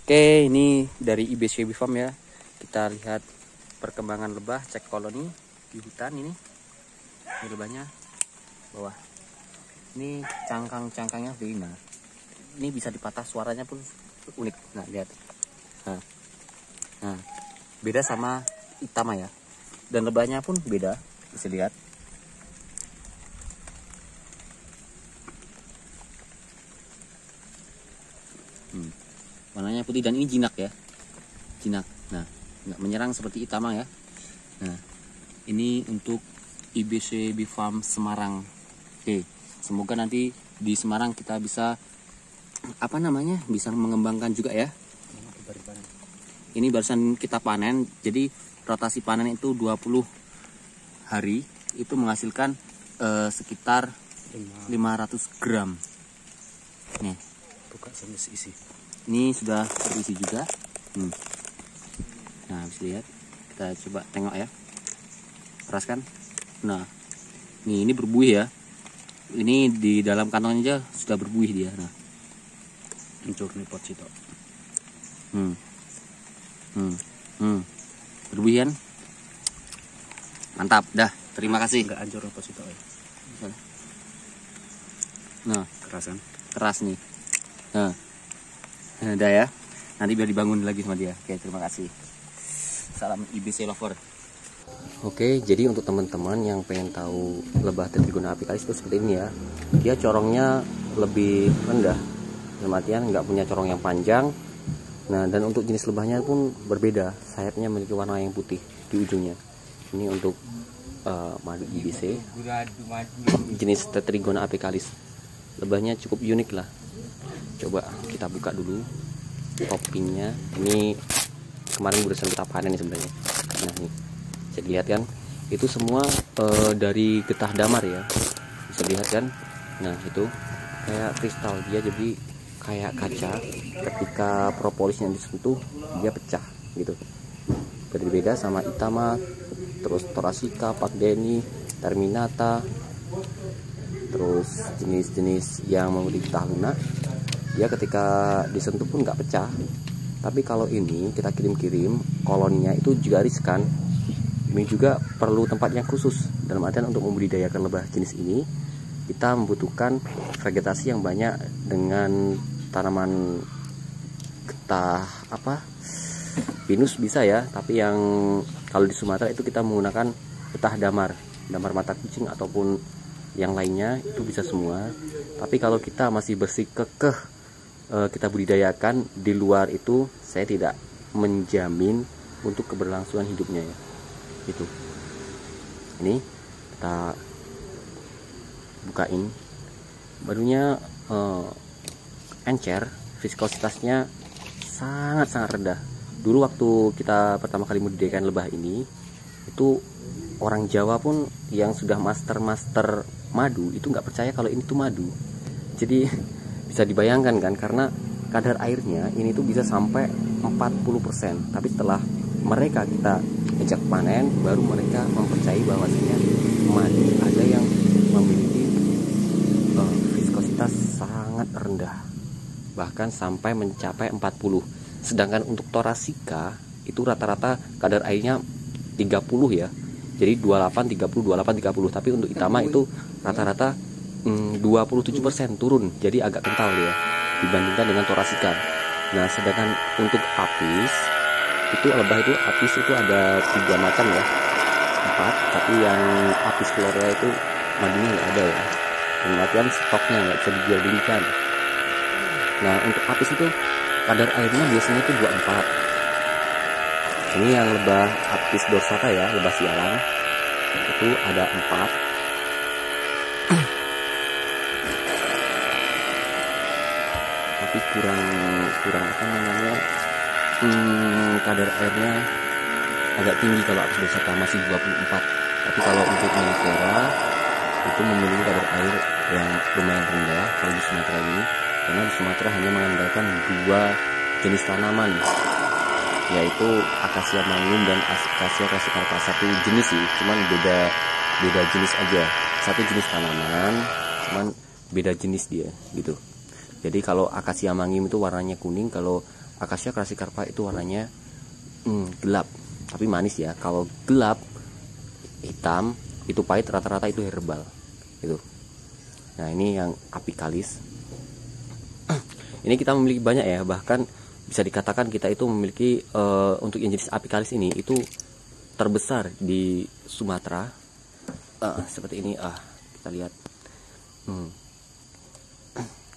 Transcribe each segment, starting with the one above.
Oke, ini dari IBC Farm ya. Kita lihat perkembangan lebah cek koloni di hutan ini. Ini lebahnya bawah. Ini cangkang-cangkangnya fina. Ini bisa dipatah, suaranya pun unik. Nah, lihat. Nah, beda sama Itama ya. Dan lebahnya pun beda, bisa lihat. Warnanya putih dan ini jinak ya, jinak. Nah, nggak menyerang seperti Itama ya. Nah, ini untuk IBC Farm Semarang. Oke, semoga nanti di Semarang kita bisa bisa mengembangkan juga ya. Ini barusan kita panen, jadi rotasi panen itu 20 hari, itu menghasilkan sekitar 500 gram. Nih, buka sampai isi. Ini sudah terisi juga. Nah, bisa lihat. Kita coba tengok ya. Peraskan. Nah, ini berbuih ya. Ini di dalam kantongnya aja sudah berbuih dia. Nah, hancur nih pot situ. Berbuih kan? Mantap, dah. Terima kasih. Enggak hancur pot situ. Nah, Keras kan? keras nih. Nah, udah ya. Nanti biar dibangun lagi sama dia. Oke, terima kasih. Salam IBC Lover. Oke, jadi untuk teman-teman yang pengen tahu lebah Tetragona apicalis itu seperti ini ya. Dia corongnya lebih rendah. Dalam artian nggak punya corong yang panjang. Nah, dan untuk jenis lebahnya pun berbeda. Sayapnya memiliki warna yang putih di ujungnya. Ini untuk madu IBC jenis Tetragona apicalis. Lebahnya cukup unik lah. Coba kita buka dulu toppingnya. Ini kemarin barusan kita panen nih sebenarnya. Nah, nih bisa dilihat kan, itu semua dari getah damar ya, bisa dilihat kan. Nah, itu kayak kristal, dia jadi kayak kaca. Ketika propolisnya disentuh dia pecah gitu. Berbeda sama Itama, terus Thoracea, Pakdeni, Terminata, terus jenis-jenis yang memiliki getah lunak, dia ketika disentuh pun nggak pecah. Tapi kalau ini kita kirim-kirim, koloninya itu juga riskan. Ini juga perlu tempat yang khusus. Dalam artian untuk membudidayakan lebah jenis ini, kita membutuhkan vegetasi yang banyak dengan tanaman getah pinus bisa ya. Tapi yang kalau di Sumatera itu kita menggunakan getah damar mata kucing ataupun yang lainnya, itu bisa semua. Tapi kalau kita masih bersikukuh kita budidayakan di luar itu, saya tidak menjamin untuk keberlangsungan hidupnya ya. Itu. Ini kita bukain. Barunya encer, viskositasnya sangat-sangat rendah. Dulu waktu kita pertama kali membudidayakan lebah ini, itu orang Jawa pun yang sudah master madu itu nggak percaya kalau ini tuh madu. Jadi bisa dibayangkan kan, karena kadar airnya ini tuh bisa sampai 40%. Tapi setelah mereka kita ajak panen, baru mereka mempercayai bahwasanya madu ada yang memiliki viskositas sangat rendah, bahkan sampai mencapai 40. Sedangkan untuk Thoracea itu rata-rata kadar airnya 30 ya. Jadi 28 30. Tapi untuk Itama itu rata-rata 27% turun, jadi agak kental ya dibandingkan dengan Thoracea. Nah, sedangkan untuk apis itu apis itu ada 3 macam ya, 4. Tapi yang apis florea itu madunya nggak ada ya, kemudian stoknya nggak bisa dijual belikan. Nah, untuk apis itu kadar airnya biasanya itu 24. Ini yang lebah apis dorsata ya, lebah sialang itu ada 4. Tapi kurang kadar airnya agak tinggi kalau apis dorsata, masih 24. Tapi kalau untuk mellifera itu memiliki kadar air yang lumayan rendah kalau di Sumatera ini, karena di Sumatera hanya mengandalkan 2 jenis tanaman, yaitu Acacia mangum dan Acacia crassicaria. Satu jenis sih, cuman beda jenis aja. Satu jenis tanaman, cuman beda jenis dia gitu. Jadi kalau Acacia mangum itu warnanya kuning, kalau Acacia crassicarpa itu warnanya gelap tapi manis ya. Kalau gelap hitam itu pahit, rata-rata itu herbal gitu. Nah ini yang apicalis. Ini kita memiliki banyak ya, bahkan bisa dikatakan kita itu memiliki untuk yang jenis apicalis ini itu terbesar di Sumatera. Seperti ini, kita lihat.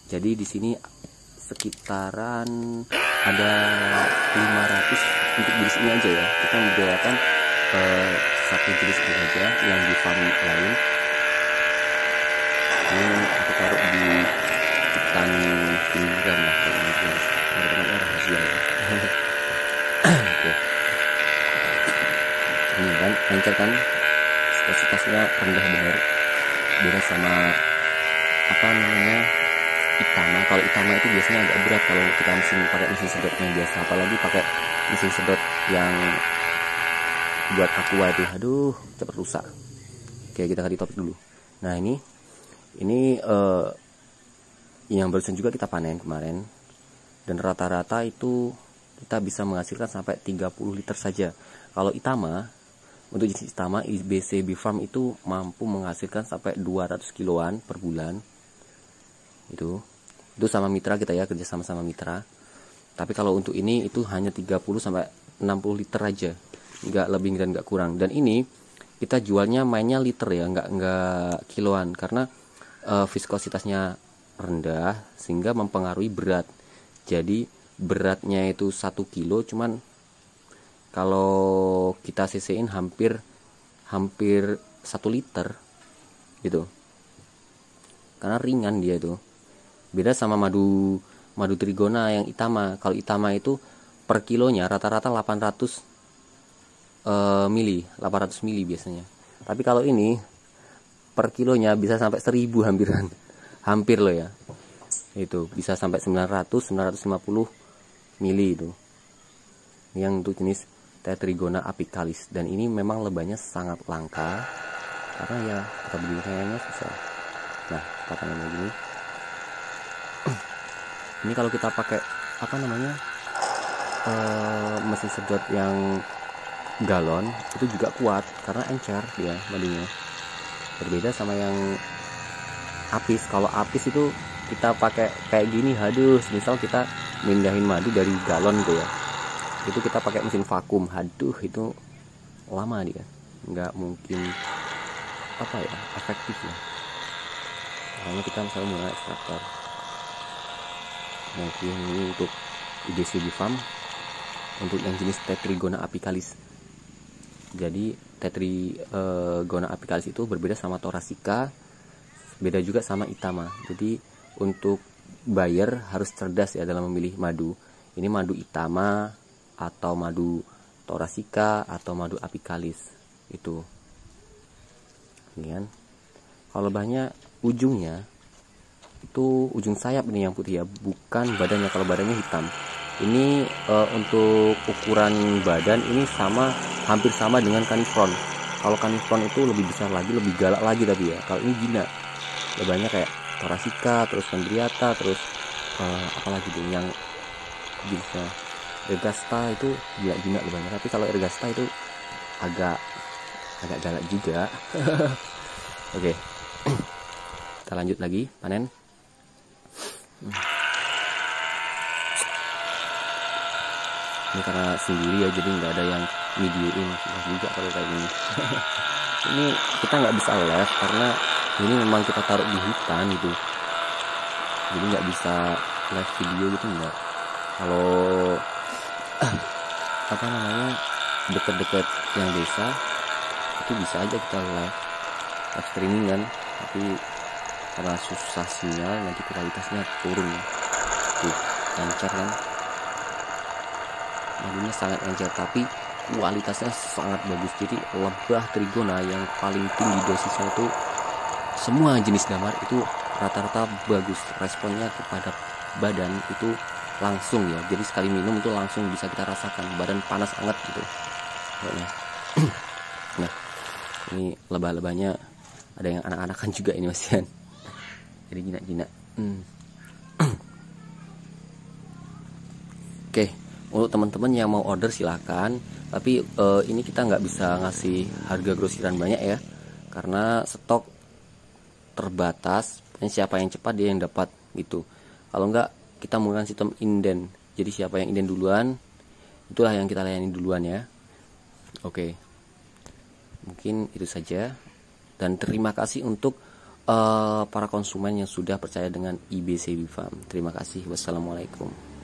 Jadi di sini sekitaran ada 500 untuk jenis ini aja ya. Kita membudidayakan satu jenis ini aja yang di farm lain. Ini aku taruh di hutan pinggiran lah, teman-teman rahasia ya. Oke. Ini kan encer kan, viskositasnya rendah benar, beda sama apa namanya Itama. Kalau Itama itu biasanya agak berat kalau kita pakai mesin sedot yang biasa, apalagi pakai mesin sedot yang buat aqua itu, aduh cepat rusak. Oke, kita ganti topik dulu. Nah ini yang barusan juga kita panen kemarin, dan rata-rata itu kita bisa menghasilkan sampai 30 liter saja. Kalau Itama, untuk jenis Itama IBC Bee Farm itu mampu menghasilkan sampai 200 kiloan per bulan. Itu sama mitra kita ya, kerja sama mitra. Tapi kalau untuk ini itu hanya 30 sampai 60 liter aja, nggak lebih dan nggak kurang. Dan ini kita jualnya mainnya liter ya, nggak kiloan, karena viskositasnya rendah sehingga mempengaruhi berat. Jadi beratnya itu 1 kilo, cuman kalau kita cc-in hampir 1 liter gitu, karena ringan dia itu. Beda sama madu trigona yang Itama. Kalau Itama itu per kilonya rata-rata 800 mili biasanya. Tapi kalau ini per kilonya bisa sampai 1000 hampir loh ya. Itu bisa sampai 900-950 mili itu. Yang untuk jenis Tetrigona apicalis, dan ini memang lebahnya sangat langka karena ya kita budidayanya susah. Nah, kita panen begini. Ini kalau kita pakai apa namanya mesin sedot yang galon itu juga kuat karena encer dia madunya. Berbeda sama yang apis. Kalau apis itu kita pakai kayak gini, aduh, misal kita mindahin madu dari galon tuh ya, itu kita pakai mesin vakum, aduh itu lama dia, nggak mungkin apa ya efektif ya. Makanya kita misalnya menggunakan ekstraktor. Nah ini untuk IBC Bee Farm untuk yang jenis Tetrigona apicalis. Jadi Tetrigona apicalis itu berbeda sama Thoracica, beda juga sama Itama. Jadi untuk buyer harus cerdas ya dalam memilih madu. Ini madu Itama atau madu Thoracica atau madu apicalis itu. Ini kan. Kalau lebahnya ujungnya itu ujung sayap ini yang putih ya, bukan badannya. Kalau badannya hitam. Ini untuk ukuran badan ini hampir sama dengan Canifron. Kalau Canifron itu lebih besar lagi, lebih galak lagi tapi ya. Kalau ini Gina, lebahnya kayak Thoracica, terus Chondriata, terus apalagi tuh yang bisa Ergasta itu gila lebahnya. Tapi kalau Ergasta itu agak galak juga. Oke. Kita lanjut lagi panen. Ini karena sendiri ya, jadi nggak ada yang videoin, susah juga kalau kayak gini. Ini kita nggak bisa live karena ini memang kita taruh di hutan gitu, jadi nggak bisa live video gitu nggak. Kalau apa namanya deket-deket yang desa itu bisa aja kita live streaming kan, tapi karena susah sinyal nanti kualitasnya turun ya. Tuh lancar kan, madunya sangat encer tapi kualitasnya sangat bagus. Jadi lebah Trigona yang paling tinggi dosisnya itu semua jenis damar itu rata-rata bagus, responnya kepada badan itu langsung ya. Jadi sekali minum itu langsung bisa kita rasakan badan panas hangat gitu. Nah ini lebah-lebahnya ada yang anak-anakan juga ini masian, jadi jinak-jinak. Oke, Oke, untuk teman-teman yang mau order silahkan. Tapi ini kita nggak bisa ngasih harga grosiran banyak ya, karena stok terbatas. Siapa yang cepat dia yang dapat gitu. Kalau nggak, kita menggunakan sistem inden. Jadi siapa yang inden duluan, itulah yang kita layani duluan ya. Oke, mungkin itu saja. Dan terima kasih untuk para konsumen yang sudah percaya dengan IBC Farm. Terima kasih. Wassalamualaikum.